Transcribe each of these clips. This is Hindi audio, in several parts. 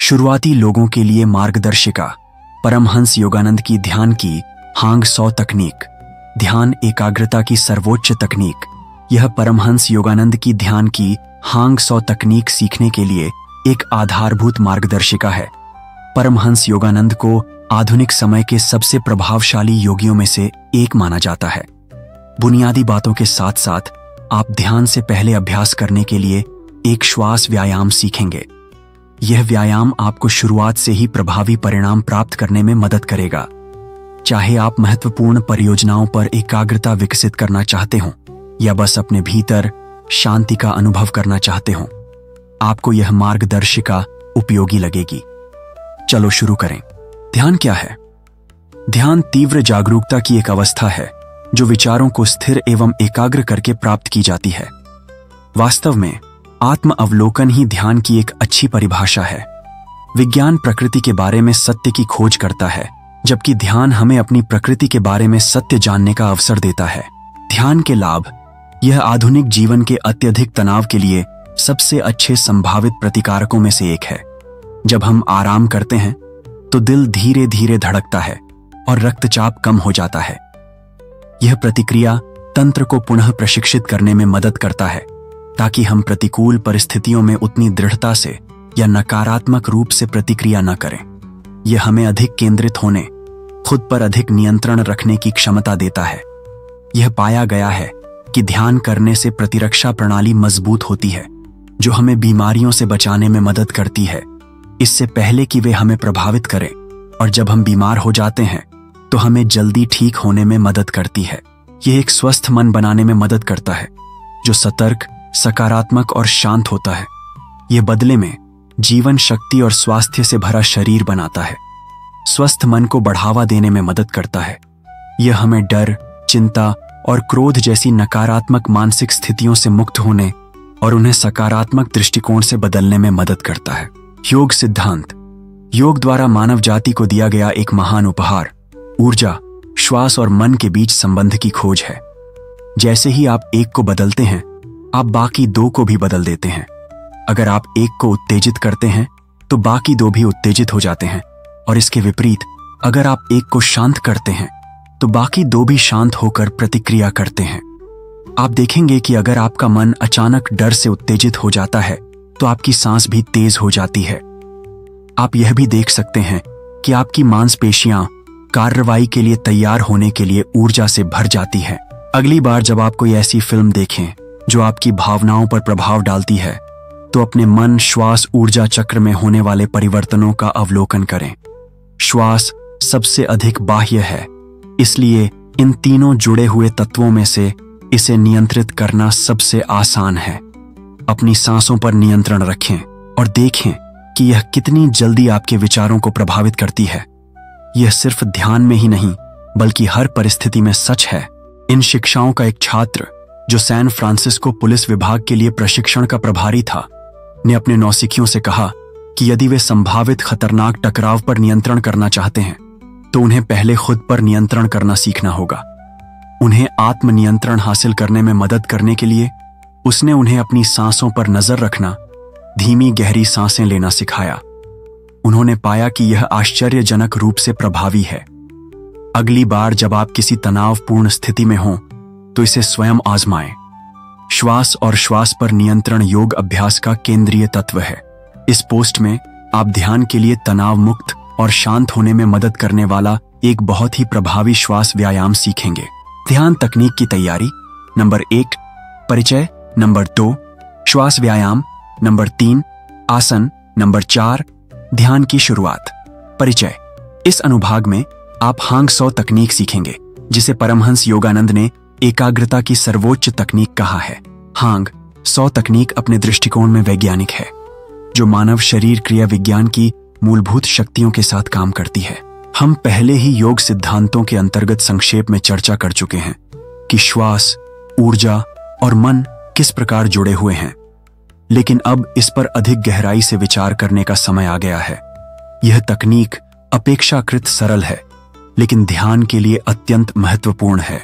शुरुआती लोगों के लिए मार्गदर्शिका परमहंस योगानंद की ध्यान की हांग 100 तकनीक। ध्यान एकाग्रता की सर्वोच्च तकनीक। यह परमहंस योगानंद की ध्यान की हांग 100 तकनीक सीखने के लिए एक आधारभूत मार्गदर्शिका है। परमहंस योगानंद को आधुनिक समय के सबसे प्रभावशाली योगियों में से एक माना जाता है। बुनियादी बातों के साथ साथ आप ध्यान से पहले अभ्यास करने के लिए एक श्वास व्यायाम सीखेंगे। यह व्यायाम आपको शुरुआत से ही प्रभावी परिणाम प्राप्त करने में मदद करेगा। चाहे आप महत्वपूर्ण परियोजनाओं पर एकाग्रता विकसित करना चाहते हों या बस अपने भीतर शांति का अनुभव करना चाहते हों, आपको यह मार्गदर्शिका उपयोगी लगेगी। चलो शुरू करें। ध्यान क्या है? ध्यान तीव्र जागरूकता की एक अवस्था है जो विचारों को स्थिर एवं एकाग्र करके प्राप्त की जाती है। वास्तव में आत्म अवलोकन ही ध्यान की एक अच्छी परिभाषा है। विज्ञान प्रकृति के बारे में सत्य की खोज करता है, जबकि ध्यान हमें अपनी प्रकृति के बारे में सत्य जानने का अवसर देता है। ध्यान के लाभ। यह आधुनिक जीवन के अत्यधिक तनाव के लिए सबसे अच्छे संभावित प्रतिकारकों में से एक है। जब हम आराम करते हैं तो दिल धीरे धीरे धड़कता है और रक्तचाप कम हो जाता है। यह प्रतिक्रिया तंत्र को पुनः प्रशिक्षित करने में मदद करता है ताकि हम प्रतिकूल परिस्थितियों में उतनी दृढ़ता से या नकारात्मक रूप से प्रतिक्रिया न करें। यह हमें अधिक केंद्रित होने, खुद पर अधिक नियंत्रण रखने की क्षमता देता है। यह पाया गया है कि ध्यान करने से प्रतिरक्षा प्रणाली मजबूत होती है, जो हमें बीमारियों से बचाने में मदद करती है, इससे पहले कि वे हमें प्रभावित करें। और जब हम बीमार हो जाते हैं तो हमें जल्दी ठीक होने में मदद करती है। यह एक स्वस्थ मन बनाने में मदद करता है, जो सतर्क, सकारात्मक और शांत होता है। यह बदले में जीवन शक्ति और स्वास्थ्य से भरा शरीर बनाता है। स्वस्थ मन को बढ़ावा देने में मदद करता है। यह हमें डर, चिंता और क्रोध जैसी नकारात्मक मानसिक स्थितियों से मुक्त होने और उन्हें सकारात्मक दृष्टिकोण से बदलने में मदद करता है। योग सिद्धांत। योग द्वारा मानव जाति को दिया गया एक महान उपहार ऊर्जा, श्वास और मन के बीच संबंध की खोज है। जैसे ही आप एक को बदलते हैं, आप बाकी दो को भी बदल देते हैं। अगर आप एक को उत्तेजित करते हैं तो बाकी दो भी उत्तेजित हो जाते हैं, और इसके विपरीत अगर आप एक को शांत करते हैं तो बाकी दो भी शांत होकर प्रतिक्रिया करते हैं। आप देखेंगे कि अगर आपका मन अचानक डर से उत्तेजित हो जाता है तो आपकी सांस भी तेज हो जाती है। आप यह भी देख सकते हैं कि आपकी मांसपेशियां कार्रवाई के लिए तैयार होने के लिए ऊर्जा से भर जाती हैं। अगली बार जब आप कोई ऐसी फिल्म देखें जो आपकी भावनाओं पर प्रभाव डालती है, तो अपने मन, श्वास, ऊर्जा चक्र में होने वाले परिवर्तनों का अवलोकन करें। श्वास सबसे अधिक बाह्य है, इसलिए इन तीनों जुड़े हुए तत्वों में से इसे नियंत्रित करना सबसे आसान है। अपनी सांसों पर नियंत्रण रखें और देखें कि यह कितनी जल्दी आपके विचारों को प्रभावित करती है। यह सिर्फ ध्यान में ही नहीं, बल्कि हर परिस्थिति में सच है। इन शिक्षाओं का एक छात्र जो सैन फ्रांसिस्को पुलिस विभाग के लिए प्रशिक्षण का प्रभारी था, ने अपने नौसिखियों से कहा कि यदि वे संभावित खतरनाक टकराव पर नियंत्रण करना चाहते हैं तो उन्हें पहले खुद पर नियंत्रण करना सीखना होगा। उन्हें आत्मनियंत्रण हासिल करने में मदद करने के लिए उसने उन्हें अपनी सांसों पर नजर रखना, धीमी गहरी सांसें लेना सिखाया। उन्होंने पाया कि यह आश्चर्यजनक रूप से प्रभावी है। अगली बार जब आप किसी तनावपूर्ण स्थिति में हों तो इसे स्वयं आजमाएं। श्वास और श्वास पर नियंत्रण योग अभ्यास का केंद्रीय तत्व है। इस पोस्ट में आप ध्यान के लिए तनाव मुक्त और शांत होने में मदद करने वाला एक बहुत ही प्रभावी श्वास व्यायाम सीखेंगे। ध्यान तकनीक की तैयारी। नंबर 1 परिचय। नंबर 2 श्वास व्यायाम। नंबर 3 आसन। नंबर 4 ध्यान की शुरुआत। परिचय। इस अनुभाग में आप हांग 100 तकनीक सीखेंगे, जिसे परमहंस योगानंद ने एकाग्रता की सर्वोच्च तकनीक कहा है। हांग 100 तकनीक अपने दृष्टिकोण में वैज्ञानिक है, जो मानव शरीर क्रिया विज्ञान की मूलभूत शक्तियों के साथ काम करती है। हम पहले ही योग सिद्धांतों के अंतर्गत संक्षेप में चर्चा कर चुके हैं कि श्वास, ऊर्जा और मन किस प्रकार जुड़े हुए हैं, लेकिन अब इस पर अधिक गहराई से विचार करने का समय आ गया है। यह तकनीक अपेक्षाकृत सरल है, लेकिन ध्यान के लिए अत्यंत महत्वपूर्ण है।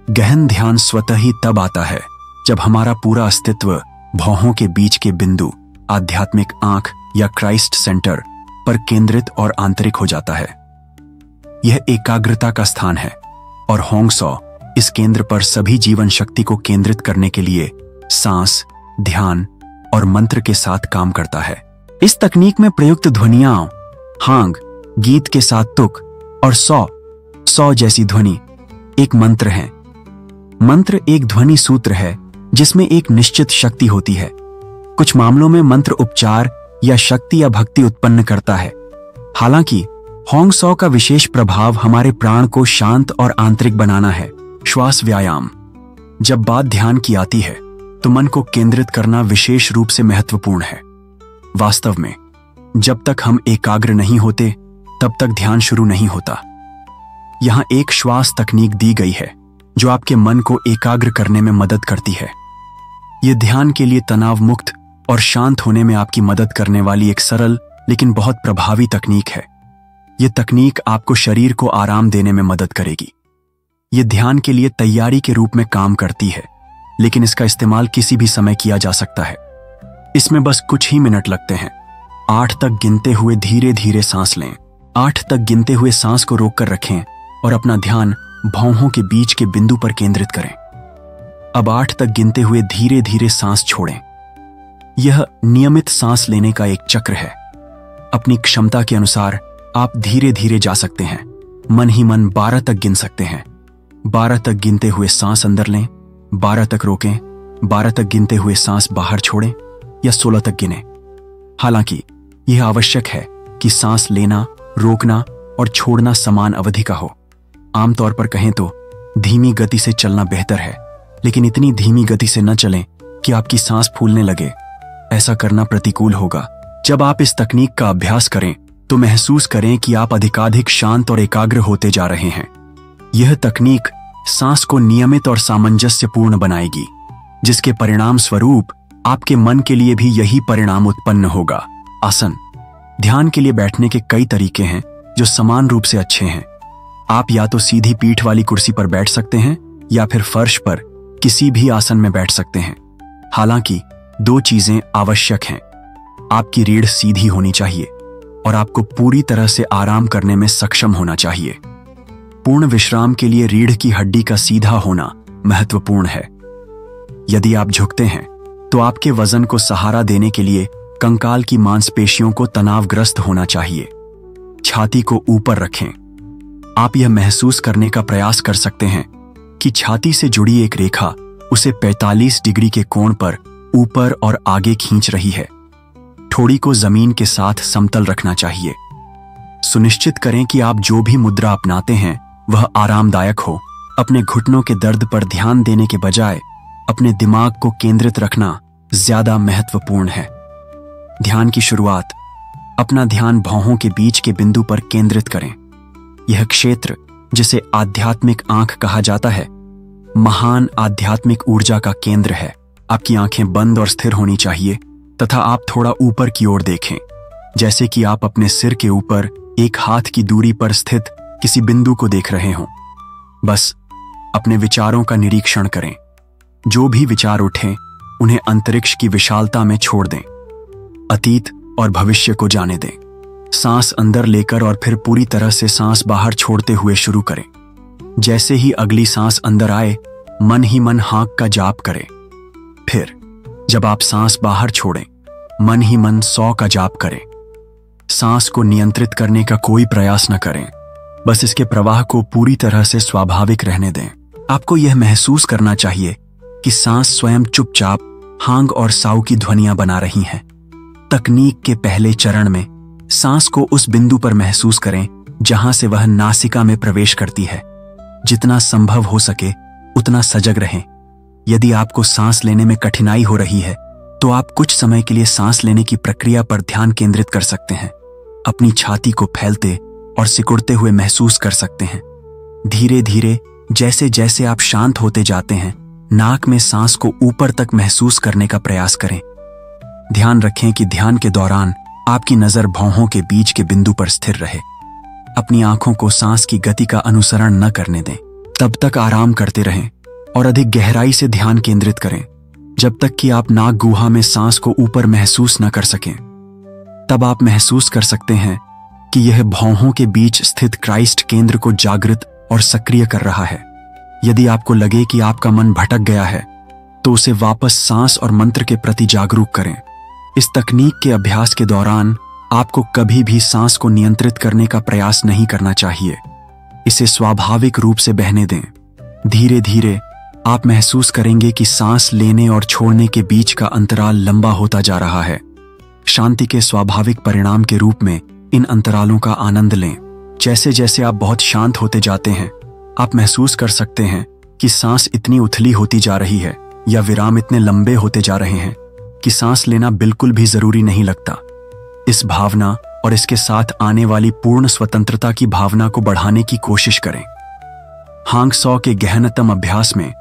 गहन ध्यान स्वतः ही तब आता है जब हमारा पूरा अस्तित्व भौहों के बीच के बिंदु आध्यात्मिक आंख या क्राइस्ट सेंटर पर केंद्रित और आंतरिक हो जाता है। यह एकाग्रता का स्थान है और होंग सो इस केंद्र पर सभी जीवन शक्ति को केंद्रित करने के लिए सांस, ध्यान और मंत्र के साथ काम करता है। इस तकनीक में प्रयुक्त ध्वनियां हांग, गीत के साथ तुक और सौ जैसी ध्वनि एक मंत्र है। मंत्र एक ध्वनि सूत्र है जिसमें एक निश्चित शक्ति होती है। कुछ मामलों में मंत्र उपचार या शक्ति या भक्ति उत्पन्न करता है। हालांकि होंग सो का विशेष प्रभाव हमारे प्राण को शांत और आंतरिक बनाना है। श्वास व्यायाम। जब बात ध्यान की आती है तो मन को केंद्रित करना विशेष रूप से महत्वपूर्ण है। वास्तव में जब तक हम एकाग्र नहीं होते तब तक ध्यान शुरू नहीं होता। यहां एक श्वास तकनीक दी गई है जो आपके मन को एकाग्र करने में मदद करती है। यह ध्यान के लिए तनाव मुक्त और शांत होने में आपकी मदद करने वाली एक सरल लेकिन बहुत प्रभावी तकनीक है। यह तकनीक आपको शरीर को आराम देने में मदद करेगी। यह ध्यान के लिए तैयारी के रूप में काम करती है, लेकिन इसका इस्तेमाल किसी भी समय किया जा सकता है। इसमें बस कुछ ही मिनट लगते हैं। 8 तक गिनते हुए धीरे धीरे सांस लें। 8 तक गिनते हुए सांस को रोककर रखें और अपना ध्यान भौहों के बीच के बिंदु पर केंद्रित करें। अब 8 तक गिनते हुए धीरे धीरे सांस छोड़ें। यह नियमित सांस लेने का एक चक्र है। अपनी क्षमता के अनुसार आप धीरे धीरे जा सकते हैं। मन ही मन 12 तक गिन सकते हैं। 12 तक गिनते हुए सांस अंदर लें, 12 तक रोकें, 12 तक गिनते हुए सांस बाहर छोड़ें या 16 तक गिनें। हालांकि यह आवश्यक है कि सांस लेना, रोकना और छोड़ना समान अवधि का हो। आमतौर पर कहें तो धीमी गति से चलना बेहतर है, लेकिन इतनी धीमी गति से न चलें कि आपकी सांस फूलने लगे। ऐसा करना प्रतिकूल होगा। जब आप इस तकनीक का अभ्यास करें तो महसूस करें कि आप अधिकाधिक शांत और एकाग्र होते जा रहे हैं। यह तकनीक सांस को नियमित और सामंजस्यपूर्ण बनाएगी, जिसके परिणाम स्वरूप आपके मन के लिए भी यही परिणाम उत्पन्न होगा। आसन। ध्यान के लिए बैठने के कई तरीके हैं जो समान रूप से अच्छे हैं। आप या तो सीधी पीठ वाली कुर्सी पर बैठ सकते हैं या फिर फर्श पर किसी भी आसन में बैठ सकते हैं। हालांकि 2 चीजें आवश्यक हैं। आपकी रीढ़ सीधी होनी चाहिए और आपको पूरी तरह से आराम करने में सक्षम होना चाहिए। पूर्ण विश्राम के लिए रीढ़ की हड्डी का सीधा होना महत्वपूर्ण है। यदि आप झुकते हैं तो आपके वजन को सहारा देने के लिए कंकाल की मांसपेशियों को तनावग्रस्त होना चाहिए। छाती को ऊपर रखें। आप यह महसूस करने का प्रयास कर सकते हैं कि छाती से जुड़ी एक रेखा उसे 45 डिग्री के कोण पर ऊपर और आगे खींच रही है। ठोड़ी को जमीन के साथ समतल रखना चाहिए। सुनिश्चित करें कि आप जो भी मुद्रा अपनाते हैं वह आरामदायक हो। अपने घुटनों के दर्द पर ध्यान देने के बजाय अपने दिमाग को केंद्रित रखना ज्यादा महत्वपूर्ण है। ध्यान की शुरुआत। अपना ध्यान भौहों के बीच के बिंदु पर केंद्रित करें। यह क्षेत्र, जिसे आध्यात्मिक आंख कहा जाता है, महान आध्यात्मिक ऊर्जा का केंद्र है। आपकी आंखें बंद और स्थिर होनी चाहिए तथा आप थोड़ा ऊपर की ओर देखें, जैसे कि आप अपने सिर के ऊपर एक हाथ की दूरी पर स्थित किसी बिंदु को देख रहे हों। बस अपने विचारों का निरीक्षण करें। जो भी विचार उठें उन्हें अंतरिक्ष की विशालता में छोड़ दें। अतीत और भविष्य को जाने दें। सांस अंदर लेकर और फिर पूरी तरह से सांस बाहर छोड़ते हुए शुरू करें। जैसे ही अगली सांस अंदर आए, मन ही मन हाँक का जाप करें। फिर जब आप सांस बाहर छोड़ें, मन ही मन 100 का जाप करें। सांस को नियंत्रित करने का कोई प्रयास न करें, बस इसके प्रवाह को पूरी तरह से स्वाभाविक रहने दें। आपको यह महसूस करना चाहिए कि सांस स्वयं चुपचाप हांग और साउ की ध्वनियां बना रही हैं। तकनीक के पहले चरण में सांस को उस बिंदु पर महसूस करें जहां से वह नासिका में प्रवेश करती है। जितना संभव हो सके उतना सजग रहें। यदि आपको सांस लेने में कठिनाई हो रही है तो आप कुछ समय के लिए सांस लेने की प्रक्रिया पर ध्यान केंद्रित कर सकते हैं। अपनी छाती को फैलते और सिकुड़ते हुए महसूस कर सकते हैं। धीरे धीरे जैसे जैसे आप शांत होते जाते हैं, नाक में सांस को ऊपर तक महसूस करने का प्रयास करें। ध्यान रखें कि ध्यान के दौरान आपकी नजर भौहों के बीच के बिंदु पर स्थिर रहे। अपनी आंखों को सांस की गति का अनुसरण न करने दें। तब तक आराम करते रहें और अधिक गहराई से ध्यान केंद्रित करें जब तक कि आप नाक गुहा में सांस को ऊपर महसूस न कर सकें। तब आप महसूस कर सकते हैं कि यह भौहों के बीच स्थित क्राइस्ट केंद्र को जागृत और सक्रिय कर रहा है। यदि आपको लगे कि आपका मन भटक गया है तो उसे वापस सांस और मंत्र के प्रति जागरूक करें। इस तकनीक के अभ्यास के दौरान आपको कभी भी सांस को नियंत्रित करने का प्रयास नहीं करना चाहिए। इसे स्वाभाविक रूप से बहने दें। धीरे धीरे आप महसूस करेंगे कि सांस लेने और छोड़ने के बीच का अंतराल लंबा होता जा रहा है। शांति के स्वाभाविक परिणाम के रूप में इन अंतरालों का आनंद लें। जैसे जैसे आप बहुत शांत होते जाते हैं, आप महसूस कर सकते हैं कि सांस इतनी उथली होती जा रही है या विराम इतने लंबे होते जा रहे हैं कि सांस लेना बिल्कुल भी जरूरी नहीं लगता। इस भावना और इसके साथ आने वाली पूर्ण स्वतंत्रता की भावना को बढ़ाने की कोशिश करें। हांग सौ के गहनतम अभ्यास में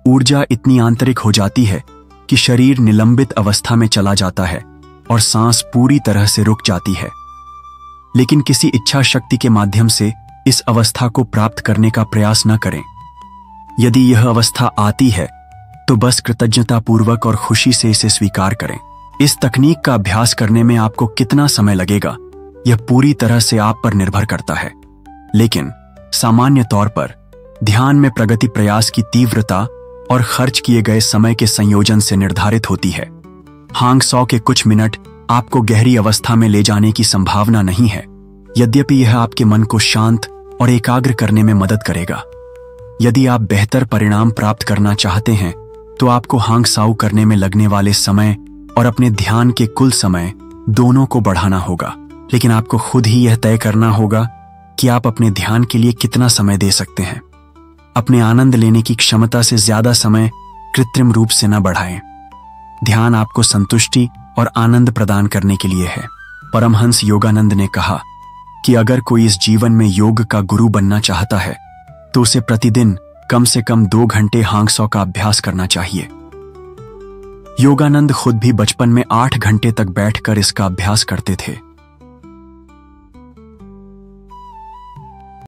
ऊर्जा इतनी आंतरिक हो जाती है कि शरीर निलंबित अवस्था में चला जाता है और सांस पूरी तरह से रुक जाती है। लेकिन किसी इच्छा शक्ति के माध्यम से इस अवस्था को प्राप्त करने का प्रयास न करें। यदि यह अवस्था आती है तो बस कृतज्ञतापूर्वक और खुशी से इसे स्वीकार करें। इस तकनीक का अभ्यास करने में आपको कितना समय लगेगा, यह पूरी तरह से आप पर निर्भर करता है। लेकिन सामान्य तौर पर ध्यान में प्रगति प्रयास की तीव्रता और खर्च किए गए समय के संयोजन से निर्धारित होती है। हांग सौ के कुछ मिनट आपको गहरी अवस्था में ले जाने की संभावना नहीं है, यद्यपि यह आपके मन को शांत और एकाग्र करने में मदद करेगा। यदि आप बेहतर परिणाम प्राप्त करना चाहते हैं तो आपको हांग साउ करने में लगने वाले समय और अपने ध्यान के कुल समय दोनों को बढ़ाना होगा। लेकिन आपको खुद ही यह तय करना होगा कि आप अपने ध्यान के लिए कितना समय दे सकते हैं। अपने आनंद लेने की क्षमता से ज्यादा समय कृत्रिम रूप से न बढ़ाएं। ध्यान आपको संतुष्टि और आनंद प्रदान करने के लिए है। परमहंस योगानंद ने कहा कि अगर कोई इस जीवन में योग का गुरु बनना चाहता है तो उसे प्रतिदिन कम से कम 2 घंटे हांग सौ का अभ्यास करना चाहिए। योगानंद खुद भी बचपन में 8 घंटे तक बैठकर इसका अभ्यास करते थे।